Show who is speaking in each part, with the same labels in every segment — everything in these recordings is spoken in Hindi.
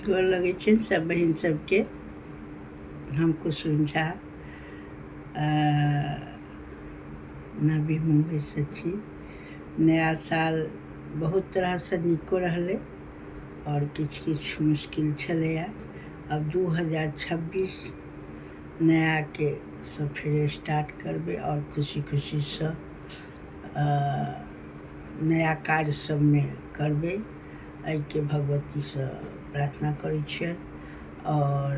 Speaker 1: गोर लगै छियनि सब बहिन सबके। हम कुसुम झा नवी मुंबई से छी। नया साल बहुत तरह से निको रहलै और किछ मुश्किल छलैया। अब 2026 नया के सब फिर स्टार्ट करबै और खुशी खुशी से नया कार्य सब में करबै। के भगवती से प्रार्थना करै छियनि और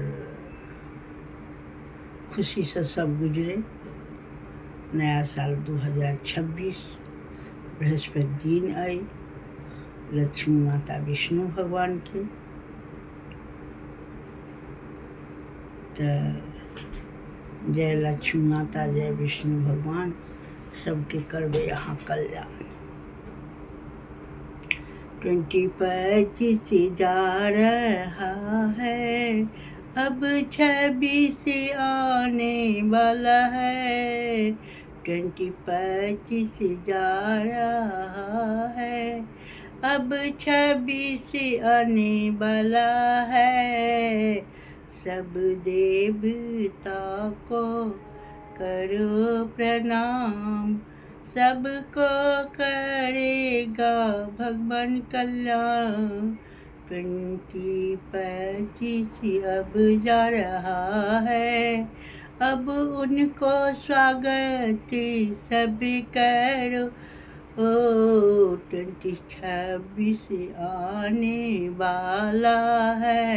Speaker 1: खुशी से सब गुजरे। नया साल 2026 बृहस्पति दिन आई, लक्ष्मी माता विष्णु भगवान के जय लक्ष्मी माता जय विष्णु भगवान सबके करबे यहाँ कल्याण। 2025 जा रहा है, अब 26 आने वाला है। 2025 जा रहा है, अब 26 आने वाला है। सब देवता को करो प्रणाम, सबको करेगा भगवान कल्याण। 2025 अब जा रहा है, अब उनको स्वागत सब करो। 2026 आने वाला है,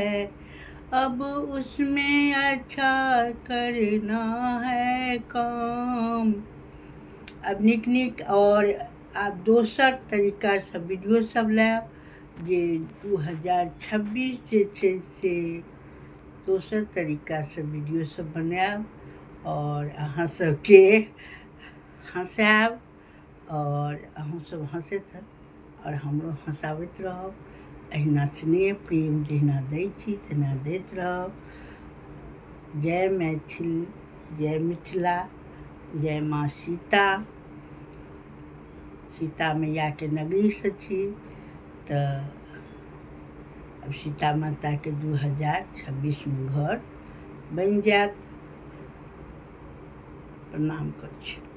Speaker 1: अब उसमें अच्छा करना है काम। अब निक और आप दोसर तरीका से वीडियो सब लायब जे 2026 जे छै से दोसर तरीका से वीडियो सब बनायब और अहाँ सबके हँसायब और अहूँ सब हँसैत और हमरो हँसाबैत रहब। अहिना स्नेह प्रेम जहिना दै छी तेना दैत रहब। जय मैथिल, जय मिथिला, जय माँ सीता। सीता मैया के नगरी से छी तो अब सीता माता के 2026 में घर बन जात। प्रणाम करै छी।